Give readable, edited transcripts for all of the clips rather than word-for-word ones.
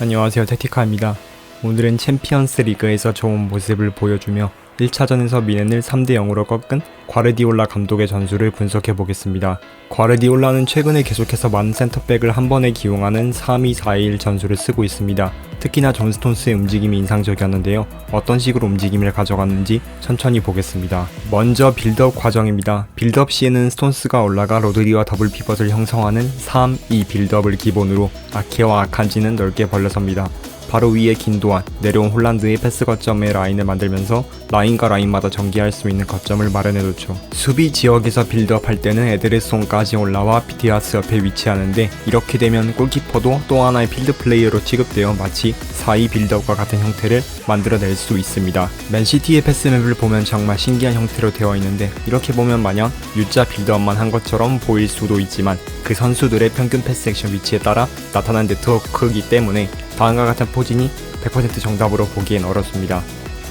안녕하세요, 택티카입니다. 오늘은 챔피언스 리그에서 좋은 모습을 보여주며 1차전에서 미넨을 3대 0으로 꺾은 과르디올라 감독의 전술을 분석해보겠습니다. 과르디올라는 최근에 계속해서 많은 센터백을 한 번에 기용하는 3-2-4-1 전술을 쓰고 있습니다. 특히나 존 스톤스의 움직임이 인상적이었는데요. 어떤 식으로 움직임을 가져갔는지 천천히 보겠습니다. 먼저 빌드업 과정입니다. 빌드업 시에는 스톤스가 올라가 로드리와 더블 피벗을 형성하는 3-2 빌드업을 기본으로 아케와 아칸지는 넓게 벌려섭니다. 바로 위에 긴도안, 내려온 홀란드의 패스 거점의 라인을 만들면서 라인과 라인마다 전개할 수 있는 거점을 마련해놓죠. 수비 지역에서 빌드업 할 때는 에드르송까지 올라와 디아스 옆에 위치하는데, 이렇게 되면 골키퍼도 또 하나의 필드 플레이어로 취급되어 마치 4-2 빌드업과 같은 형태를 만들어낼 수 있습니다. 맨시티의 패스맵을 보면 정말 신기한 형태로 되어 있는데, 이렇게 보면 마냥 U자 빌드업만 한 것처럼 보일 수도 있지만 그 선수들의 평균 패스 액션 위치에 따라 나타난 네트워크이기 때문에 다음과 같은 포진이 100% 정답으로 보기엔 어렵습니다.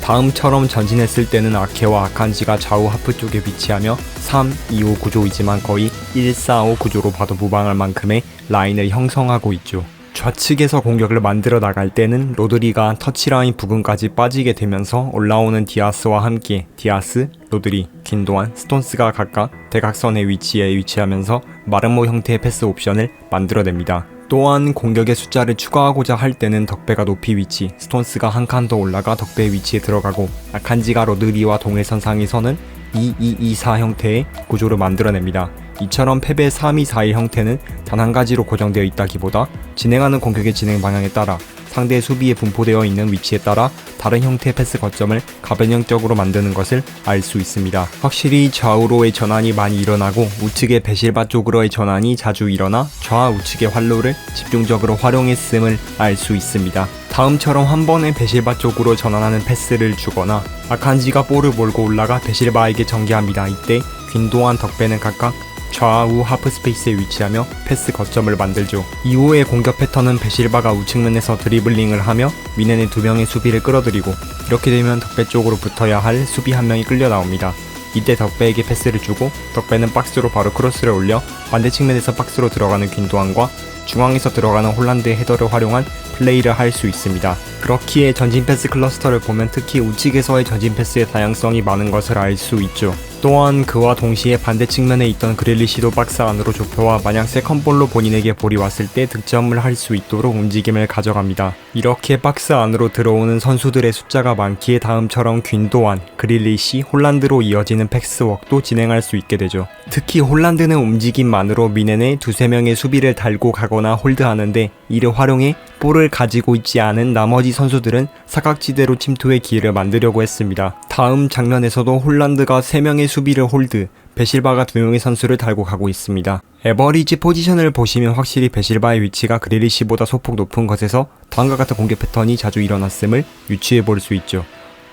다음처럼 전진했을 때는 아케와 아칸지가 좌우 하프 쪽에 위치하며 3-2-5 구조이지만 거의 1-4-5 구조로 봐도 무방할 만큼의 라인을 형성하고 있죠. 좌측에서 공격을 만들어 나갈 때는 로드리가 터치라인 부근까지 빠지게 되면서 올라오는 디아스와 함께 디아스, 로드리, 긴도안, 스톤스가 각각 대각선의 위치에 위치하면서 마르모 형태의 패스 옵션을 만들어냅니다. 또한 공격의 숫자를 추가하고자 할 때는 덕배가 높이 위치, 스톤스가 한 칸 더 올라가 덕배의 위치에 들어가고 아칸지가 로드리와 동일선상에 서는 2-2-2-4 형태의 구조를 만들어냅니다. 이처럼 펩의 3-2-4-1 형태는 단 한 가지로 고정되어 있다기보다 진행하는 공격의 진행 방향에 따라 상대의 수비에 분포되어 있는 위치에 따라 다른 형태의 패스 거점을 가변형적으로 만드는 것을 알 수 있습니다. 확실히 좌우로의 전환이 많이 일어나고 우측의 베실바 쪽으로의 전환이 자주 일어나 좌우측의 활로를 집중적으로 활용했음을 알 수 있습니다. 다음처럼 한 번에 베실바 쪽으로 전환하는 패스를 주거나 아칸지가 볼을 몰고 올라가 베실바에게 전개합니다. 이때 균도안, 덕배는 각각 좌우 하프 스페이스에 위치하며 패스 거점을 만들죠. 이후의 공격 패턴은 베실바가 우측면에서 드리블링을 하며 미넨의 두 명의 수비를 끌어들이고, 이렇게 되면 덕배 쪽으로 붙어야 할 수비 한 명이 끌려 나옵니다. 이때 덕배에게 패스를 주고 덕배는 박스로 바로 크로스를 올려 반대 측면에서 박스로 들어가는 균도안과 중앙에서 들어가는 홀란드의 헤더를 활용한 플레이를 할 수 있습니다. 그렇기에 전진 패스 클러스터를 보면 특히 우측에서의 전진 패스의 다양성이 많은 것을 알 수 있죠. 또한 그와 동시에 반대 측면에 있던 그릴리시도 박스 안으로 좁혀와 만약 세컨볼로 본인에게 볼이 왔을 때 득점을 할 수 있도록 움직임을 가져갑니다. 이렇게 박스 안으로 들어오는 선수들의 숫자가 많기에 다음처럼 균도안, 그릴리시, 홀란드로 이어지는 패스웍도 진행할 수 있게 되죠. 특히 홀란드는 움직임만으로 미넨의 두세 명의 수비를 달고 가거나 홀드하는데, 이를 활용해 볼을 가지고 있지 않은 나머지 선수들은 사각지대로 침투의 기회를 만들려고 했습니다. 다음 장면에서도 홀란드가 3명의 수비를 홀드, 베실바가 2명의 선수를 달고 가고 있습니다. 에버리지 포지션을 보시면 확실히 베실바의 위치가 그릴리시보다 소폭 높은 것에서 다음과 같은 공격 패턴이 자주 일어났음을 유추해 볼 수 있죠.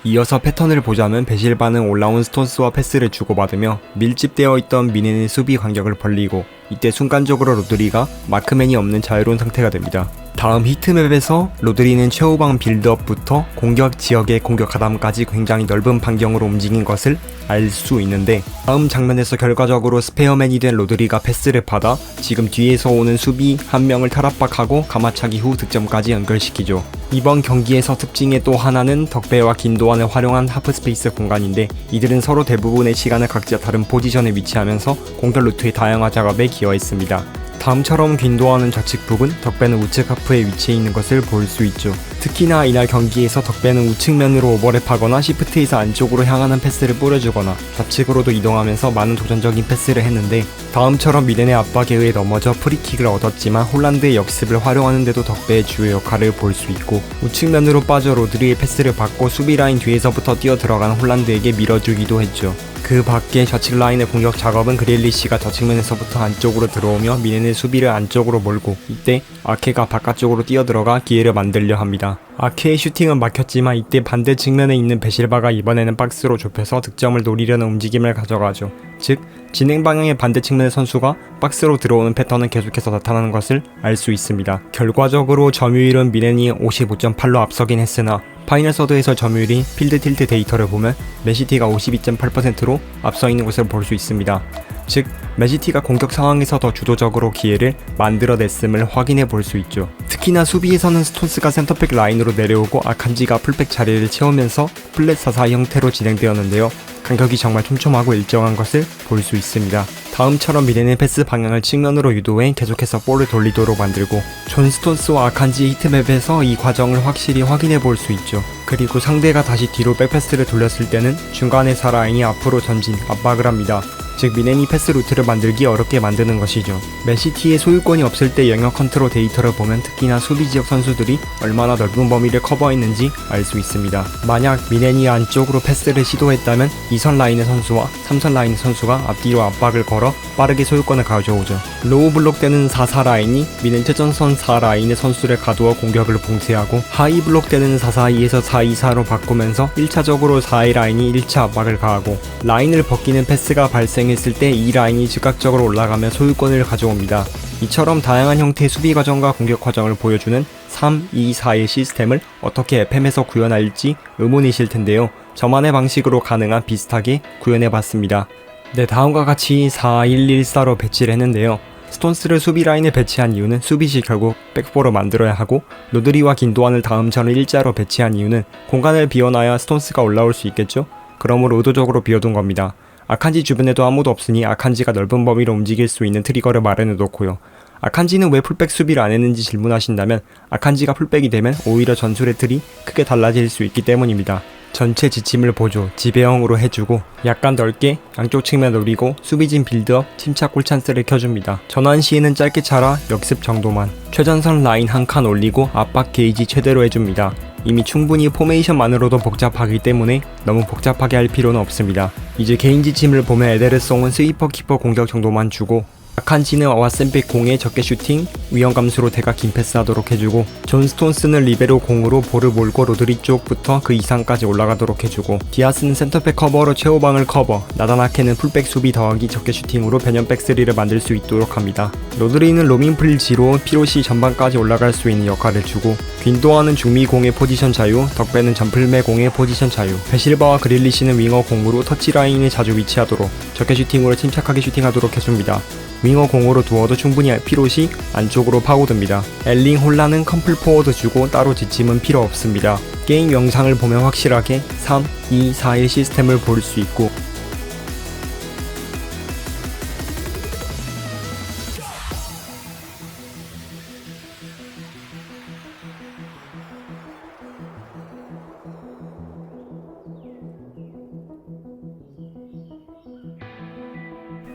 이어서 패턴을 보자면 베실바는 올라온 스톤스와 패스를 주고받으며 밀집되어 있던 미넨의 수비 간격을 벌리고, 이때 순간적으로 로드리가 마크맨이 없는 자유로운 상태가 됩니다. 다음 히트맵에서 로드리는 최후방 빌드업부터 공격 지역의 공격 하단까지 굉장히 넓은 반경으로 움직인 것을 알 수 있는데, 다음 장면에서 결과적으로 스페어맨이 된 로드리가 패스를 받아 지금 뒤에서 오는 수비 한 명을 탈압박하고 가마차기 후 득점까지 연결시키죠. 이번 경기에서 특징의 또 하나는 덕배와 긴도안을 활용한 하프스페이스 공간인데, 이들은 서로 대부분의 시간을 각자 다른 포지션에 위치하면서 공격 루트의 다양화 작업에 기여했습니다. 다음처럼 균도안은 좌측 부근, 덕배는 우측 하프에 위치해 있는 것을 볼 수 있죠. 특히나 이날 경기에서 덕배는 우측면으로 오버랩하거나 시프트에서 안쪽으로 향하는 패스를 뿌려주거나 좌측으로도 이동하면서 많은 도전적인 패스를 했는데, 다음처럼 미넨의 압박에 의해 넘어져 프리킥을 얻었지만 홀란드의 역습을 활용하는데도 덕배의 주요 역할을 볼 수 있고, 우측면으로 빠져 로드리의 패스를 받고 수비라인 뒤에서부터 뛰어 들어가는 홀란드에게 밀어주기도 했죠. 그 밖에 좌측 라인의 공격 작업은 그릴리시가 좌측면에서부터 안쪽으로 들어오며 미넨의 수비를 안쪽으로 몰고, 이때 아케가 바깥쪽으로 뛰어들어가 기회를 만들려 합니다. 아케의 슈팅은 막혔지만 이때 반대 측면에 있는 베실바가 이번에는 박스로 좁혀서 득점을 노리려는 움직임을 가져가죠. 즉, 진행 방향의 반대 측면의 선수가 박스로 들어오는 패턴은 계속해서 나타나는 것을 알 수 있습니다. 결과적으로 점유율은 미넨이 55.8로 앞서긴 했으나 파이널 서드에서 점유율인 필드 틸트 데이터를 보면 맨시티가 52.8%로 앞서 있는 것을 볼 수 있습니다. 즉, 맨시티가 공격 상황에서 더 주도적으로 기회를 만들어냈음을 확인해 볼 수 있죠. 특히나 수비에서는 스톤스가 센터백 라인으로 내려오고 아칸지가 풀백 자리를 채우면서 플랫 4-4 형태로 진행되었는데요. 간격이 정말 촘촘하고 일정한 것을 볼 수 있습니다. 다음처럼 미네는 패스 방향을 측면으로 유도해 계속해서 볼을 돌리도록 만들고 존 스톤스와 아칸지의 히트맵에서 이 과정을 확실히 확인해 볼 수 있죠. 그리고 상대가 다시 뒤로 백패스를 돌렸을 때는 중간에 4라인이 앞으로 전진, 압박을 합니다. 즉 미넨이 패스 루트를 만들기 어렵게 만드는 것이죠. 맨시티의 소유권이 없을 때 영역 컨트롤 데이터를 보면 특히나 수비 지역 선수들이 얼마나 넓은 범위를 커버했는지 알 수 있습니다. 만약 미넨이 안쪽으로 패스를 시도했다면 2선 라인의 선수와 3선 라인의 선수가 앞뒤로 압박을 걸어 빠르게 소유권을 가져오죠. 로우 블록되는 4-4 라인이 미넨 최전선 4라인의 선수를 가두어 공격을 봉쇄하고 하이 블록되는 4-4-2에서 4-2-4로 바꾸면서 1차적으로 4의 라인이 1차 압박을 가하고 라인을 벗기는 패스가 발생했을 때 이 라인이 즉각적으로 올라가며 소유권을 가져옵니다. 이처럼 다양한 형태의 수비 과정과 공격 과정을 보여주는 3-2-4의 시스템을 어떻게 FM에서 구현할지 의문이실 텐데요. 저만의 방식으로 가능한 비슷하게 구현해봤습니다. 네, 다음과 같이 4-1-1-4로 배치를 했는데요. 스톤스를 수비 라인에 배치한 이유는 수비시 결국 백포로 만들어야 하고 로드리와 긴도안을 다음전을 일자로 배치한 이유는 공간을 비워놔야 스톤스가 올라올 수 있겠죠? 그러므로 의도적으로 비워둔 겁니다. 아칸지 주변에도 아무도 없으니 아칸지가 넓은 범위로 움직일 수 있는 트리거를 마련해 놓고요. 아칸지는 왜 풀백 수비를 안 했는지 질문하신다면 아칸지가 풀백이 되면 오히려 전술의 틀이 크게 달라질 수 있기 때문입니다. 전체 지침을 보조, 지배형으로 해주고 약간 넓게 양쪽 측면 노리고 수비진 빌드업, 침착 골 찬스를 켜줍니다. 전환 시에는 짧게 차라 역습 정도만. 최전선 라인 한 칸 올리고 압박 게이지 최대로 해줍니다. 이미 충분히 포메이션만으로도 복잡하기 때문에 너무 복잡하게 할 필요는 없습니다. 이제 개인 지침을 보면 에데르송은 스위퍼 키퍼 공격 정도만 주고 아칸지는 왓센백 공에 적게 슈팅, 위험 감수로 대각 긴 패스하도록 해주고 존 스톤스는 리베로 공으로 볼을 몰고 로드리 쪽부터 그 이상까지 올라가도록 해주고 디아스는 센터백 커버로 최후방을 커버, 나다나케는 풀백 수비 더하기 적게 슈팅으로 변형 백스리를 만들 수 있도록 합니다. 로드리는 로밍 플리지로 피로시 전방까지 올라갈 수 있는 역할을 주고 빈도아는 중미 공의 포지션 자유, 덕배는 점플매 공의 포지션 자유, 베실바와 그릴리시는 윙어 공으로 터치라인에 자주 위치하도록 적게 슈팅으로 침착하게 슈팅하도록 해줍니다. 윙어 공으로 두어도 충분히 피롯이 안쪽으로 파고듭니다. 엘링 홀란은 컴플 포워드 주고 따로 지침은 필요 없습니다. 게임 영상을 보면 확실하게 3-2-4의 시스템을 볼 수 있고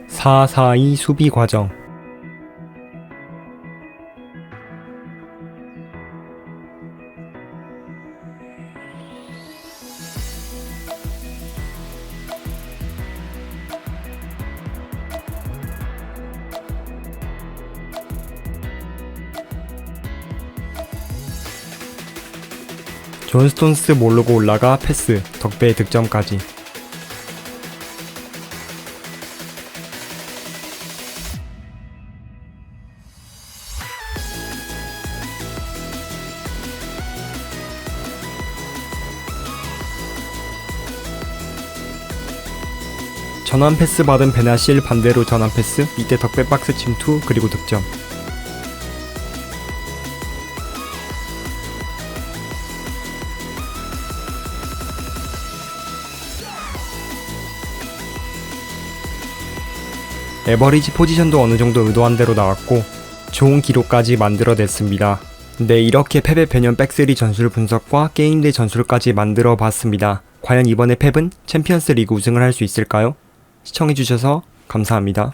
(4-4-2) 수비 과정. 존 스톤스 모르고 올라가 패스, 덕배의 득점까지. 전환 패스 받은 베나실 반대로 전환 패스, 이때 덕배 박스 침투, 그리고 득점. 에버리지 포지션도 어느정도 의도한 대로 나왔고 좋은 기록까지 만들어냈습니다. 네, 이렇게 펩의 변형 백스리 전술 분석과 게임대 전술까지 만들어 봤습니다. 과연 이번에 펩은 챔피언스 리그 우승을 할 수 있을까요? 시청해주셔서 감사합니다.